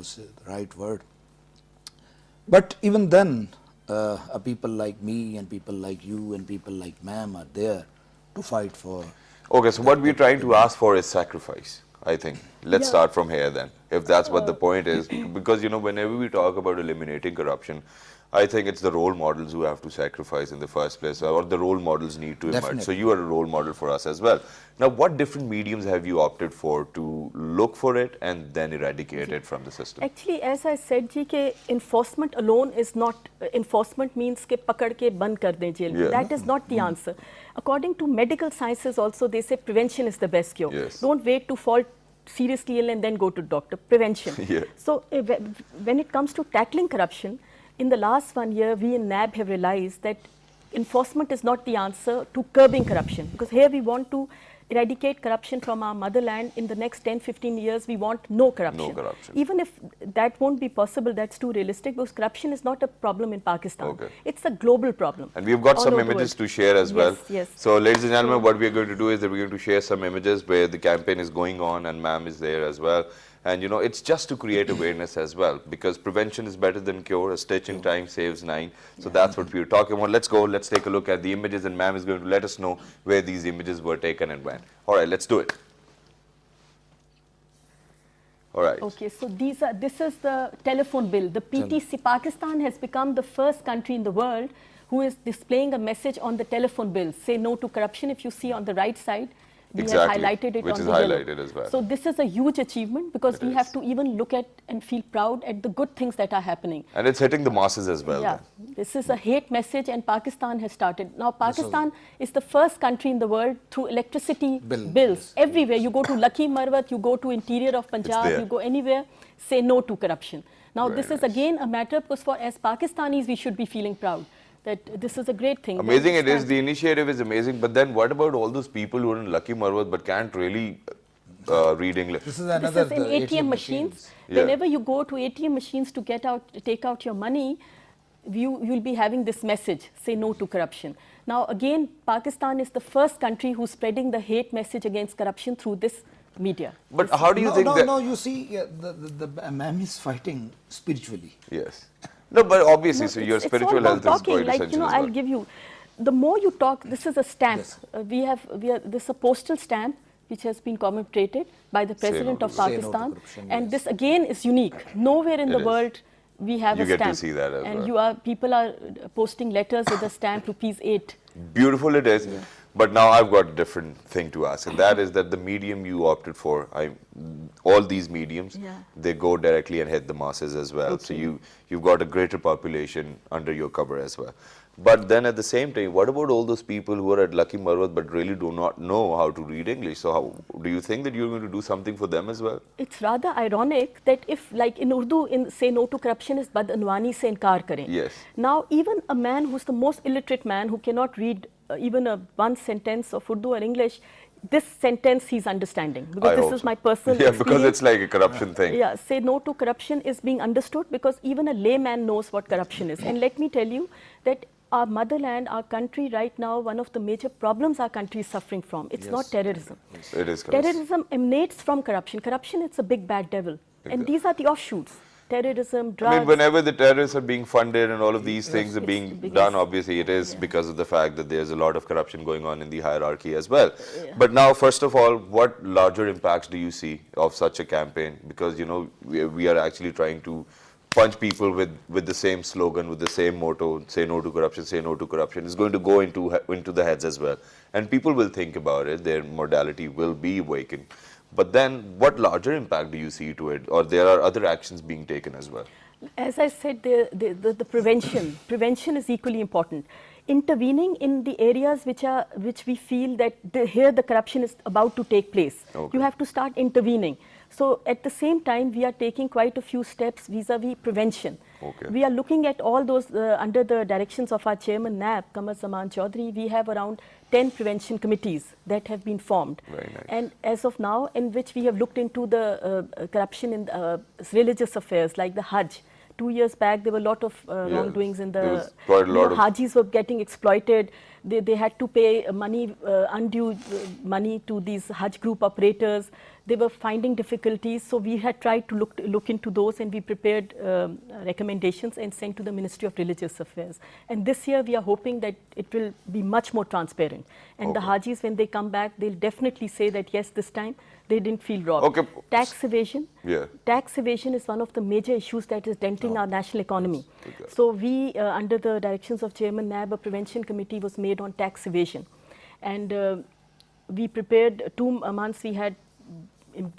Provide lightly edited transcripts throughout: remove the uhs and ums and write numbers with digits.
say the right word. But even then, people like me and people like you and people like ma'am are there to fight for. Okay, so what we're trying to ask for is sacrifice, I think. Let's start from here then, if that's what the point is. Because, you know, whenever we talk about eliminating corruption, I think it's the role models who have to sacrifice in the first place, or the role models need to emerge. Definitely. So you are a role model for us as well. Now, what different mediums have you opted for to look for it and then eradicate it from the system? Actually, as I said, ji, ke enforcement alone is not, enforcement means ke pakad ke band kar dein jail. Yeah. That is not the answer. According to medical sciences also, they say prevention is the best cure. Yes. Don't wait to fall seriously ill and then go to doctor. Prevention. Yeah. So when it comes to tackling corruption, in the last 1 year, we in NAB have realized that enforcement is not the answer to curbing corruption. Because here we want to eradicate corruption from our motherland. In the next 10-15 years, we want no corruption. No corruption. Even if that won't be possible, that's too realistic, because corruption is not a problem in Pakistan. Okay. It's a global problem. And we've got all some over the images world. to share as well. Yes. So, ladies and gentlemen, what we're going to do is that we're going to share some images where the campaign is going on and ma'am is there as well. And, you know, it's just to create awareness as well, because prevention is better than cure. A stitch in time saves 9. So that's what we're talking about. Let's go. Let's take a look at the images, and ma'am is going to let us know where these images were taken and when. All right, let's do it. All right. Okay, so this is the telephone bill. The PTC, Pakistan has become the first country in the world who is displaying a message on the telephone bill. Say no to corruption. If you see on the right side, we have highlighted it which on is the highlighted yellow. as well. So this is a huge achievement, because we have to even look at and feel proud at the good things that are happening. And it's hitting the masses as well. Yeah, then. this is a hate message, and Pakistan has started. Now Pakistan is the first country in the world through electricity bills. Everywhere you go to Lucky Marwat, you go to interior of Punjab, you go anywhere, say no to corruption. Now this is again a matter, because for as Pakistanis we should be feeling proud that this is a great thing. Amazing it is, the initiative is amazing, but then what about all those people who are in Lucky Marwat but can't really read English? This is another This is in ATM machines. Whenever you go to ATM machines to take out your money, you'll be having this message, say no to corruption. Now again, Pakistan is the first country who's spreading the hate message against corruption through this media. But how do you think that... No, you see, the ma'am is fighting spiritually. Yes. No, but obviously, No, so your it's spiritual all about health is talking. quite Like, essential you know, as well. I'll give you, the more you talk, this is a stamp. Yes. This is a postal stamp which has been commemorated by the President of Pakistan. And this again is unique. Nowhere in the world we have a stamp. You get to see that as and well. People are posting letters with a stamp, ₹8. Beautiful it is. But now I've got a different thing to ask, and that is that the medium you opted for, all these mediums, they go directly and hit the masses as well. So you've got a greater population under your cover as well. But then at the same time, what about all those people who are at Lucky Marwat but really do not know how to read English? So how, do you think that you're going to do something for them as well? It's rather ironic that if, like in Urdu, say no to corruption is badunwani se inkar kare. Yes. Now, even a man who's the most illiterate man, who cannot read even one sentence of Urdu or English, this sentence he's understanding, because this is my personal experience. Because it's like a corruption thing. Yeah, say no to corruption is being understood, because even a layman knows what corruption is. And let me tell you that our motherland, our country right now, one of the major problems our country is suffering from, it's not terrorism. It is corruption. Terrorism emanates from corruption. Corruption, it's a big bad devil. And these are the offshoots. Terrorism, drugs. I mean, whenever the terrorists are being funded and all of these things are being done, obviously it is because of the fact that there's a lot of corruption going on in the hierarchy as well. But now, first of all, what larger impacts do you see of such a campaign? Because, you know, we are actually trying to punch people with the same slogan, with the same motto, say no to corruption, say no to corruption. It's going to go into the heads as well. And people will think about it, their morality will be awakened. But then, what larger impact do you see to it? Or there are other actions being taken as well? As I said, the prevention is equally important. Intervening in the areas which we feel that here the corruption is about to take place. You have to start intervening. So at the same time, we are taking quite a few steps vis-a-vis prevention. We are looking at all those under the directions of our chairman NAB, Qamar Zaman Chaudhary. We have around 10 prevention committees that have been formed. Very nice. And as of now, in which we have looked into the corruption in religious affairs like the Hajj. 2 years back, there were a lot of wrongdoings in the... quite a lot Hajis were getting exploited. They had to pay money, undue money to these Hajj group operators. They were finding difficulties, so we had tried to look into those, and we prepared recommendations and sent to the Ministry of Religious Affairs. And this year we are hoping that it will be much more transparent. And the Hajis, when they come back, they'll definitely say that yes, this time they didn't feel robbed. Okay. Tax evasion. Yeah. Tax evasion is one of the major issues that is denting our national economy. Okay. So we, under the directions of Chairman NAB, a prevention committee was made on tax evasion. And we prepared 2 months, we had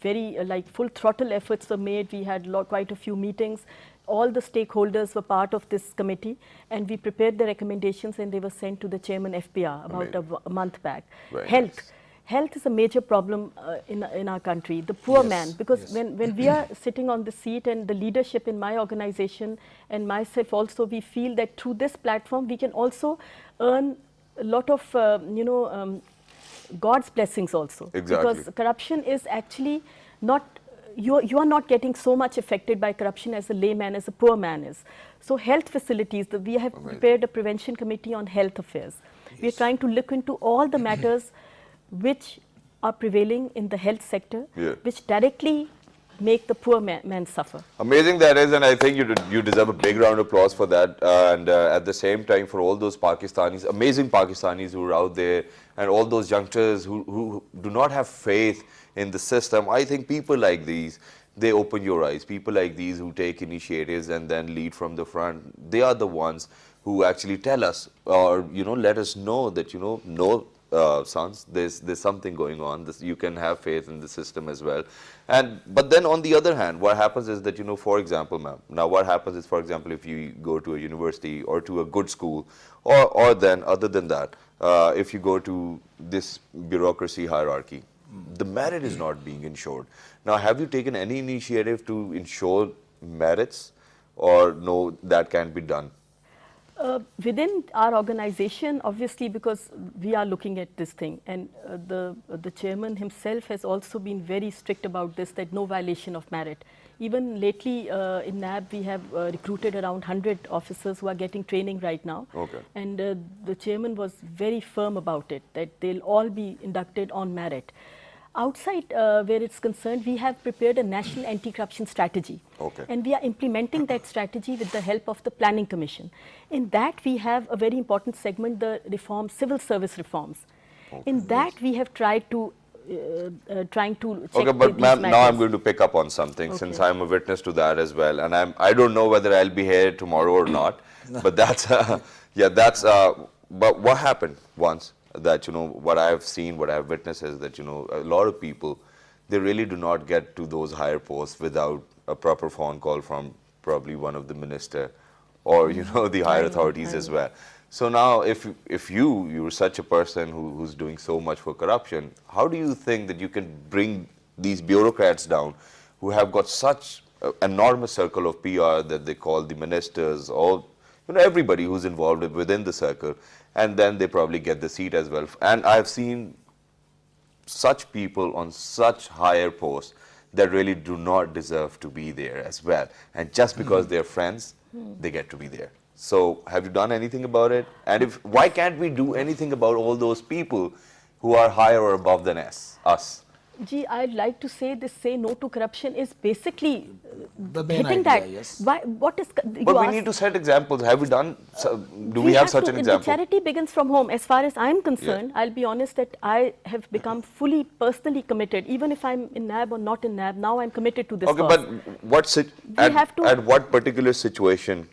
very full throttle efforts were made. We had quite a few meetings. All the stakeholders were part of this committee, and we prepared the recommendations, and they were sent to the Chairman FPR about a month back. Very Health. nice. Health is a major problem in our country. The poor man, because when we are sitting on the seat, and the leadership in my organization and myself also, we feel that through this platform we can also earn a lot of God's blessings also. Exactly. Because corruption is actually not, you are not getting so much affected by corruption as a layman, as a poor man is. So health facilities, we have prepared a prevention committee on health affairs. We are trying to look into all the matters which are prevailing in the health sector, which directly make the poor man suffer. Amazing that is, and I think you deserve a big round of applause for that. And at the same time, for all those Pakistanis, amazing Pakistanis who are out there, and all those youngsters who do not have faith in the system, I think people like these, they open your eyes. People like these who take initiatives and then lead from the front, they are the ones who actually tell us, or let us know that no, sons, there's something going on. You can have faith in the system as well. But then on the other hand, what happens is that for example, ma'am, now what happens is, for example, if you go to a university or to a good school, or then other than that, if you go to this bureaucracy hierarchy, the merit is not being ensured. Now, have you taken any initiative to ensure merits, or no, that can't be done? Within our organization, obviously, because we are looking at this thing, and the chairman himself has also been very strict about this, that no violation of merit. Even lately in NAB, we have recruited around 100 officers who are getting training right now. Okay. And the chairman was very firm about it, that they'll all be inducted on merit. Outside where it's concerned, we have prepared a national anti-corruption strategy. Okay. And we are implementing that strategy with the help of the Planning Commission. In that, we have a very important segment, the reform, civil service reforms. Okay. In that, we have tried to trying to check Okay, but ma'am, now I'm going to pick up on something, since I'm a witness to that as well, and I don't know whether I'll be here tomorrow or not, but that's but what happened once, that what I have seen, what I have witnessed is that a lot of people, they really do not get to those higher posts without a proper phone call from probably one of the minister, or the higher authorities as well. So now, if you're such a person who's doing so much for corruption, how do you think that you can bring these bureaucrats down, who have got such an enormous circle of PR that they call the ministers, or everybody who's involved within the circle, and then they probably get the seat as well? And I've seen such people on such higher posts that really do not deserve to be there as well, and just because they're friends, they get to be there. So have you done anything about it? And why can't we do anything about all those people who are higher or above than us? Gee, I'd like to say this say no to corruption is basically the main hitting idea, that. yes. Why, what is, but we need to set examples. Have we done, do we have such an example? Charity begins from home. As far as I'm concerned, I'll be honest that I have become fully personally committed. Even if I'm in NAB or not in NAB, now I'm committed to this cause. But at what particular situation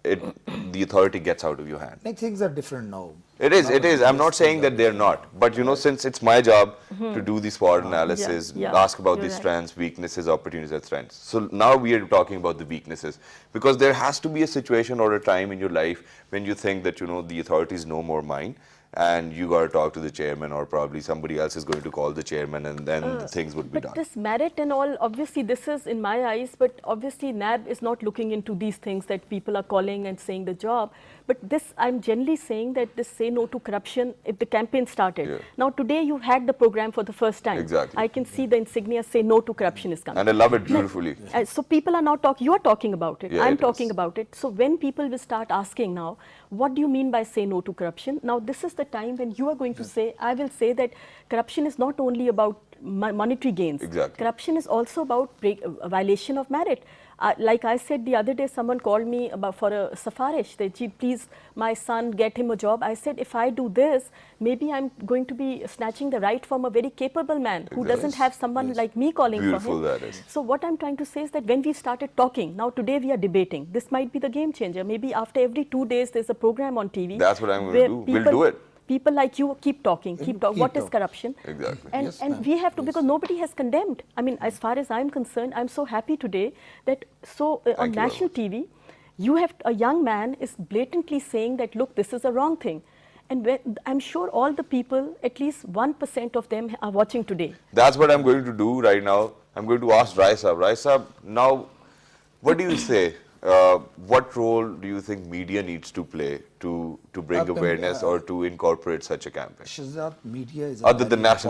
the authority gets out of your hand? Like, things are different now. It is. I'm not saying that they're not. But, since it's my job to do the SWOT analysis, ask about the strengths, weaknesses, opportunities, and strengths. So now we are talking about the weaknesses. Because there has to be a situation or a time in your life when you think that, the authority is no more mine, and you got to talk to the chairman, or probably somebody else is going to call the chairman, and then things would be done. But this merit and all, obviously this is in my eyes, but obviously NAB is not looking into these things that people are calling and saying the job. But this, I'm generally saying that this say no to corruption, if the campaign started. Now today you had the program for the first time. Exactly. I can see the insignia say no to corruption is coming. And I love it beautifully. So people are now talking, you are talking about it, I'm talking is. about it. So when people will start asking now, what do you mean by say no to corruption? Now this is the the time when you are going to say, I will say that corruption is not only about monetary gains. Exactly. Corruption is also about violation of merit. Like I said the other day, someone called me about for a safarish. They, "Gee, please, my son, get him a job." I said, if I do this, maybe I'm going to be snatching the right from a very capable man who doesn't have someone like me calling Beautiful for him. that is. So what I'm trying to say is that when we started talking, now today we are debating. This might be the game changer. Maybe after every 2 days there's a program on TV. That's what I'm going to do. We'll do it. People like you keep talking, keep talking. What is talking. corruption? Exactly. And, Yes, and ma'am. we have to, Yes. because nobody has condemned. I mean, as far as I'm concerned, I'm so happy today that on you very national much. TV, you have a young man is blatantly saying that, look, this is a wrong thing. And I'm sure all the people, at least 1% of them are watching today. That's what I'm going to do right now. I'm going to ask Rai Saab. Rai Saab, now, what do you say? What role do you think media needs to play to bring awareness or to incorporate such a campaign? Shahzad, media is a Other very than national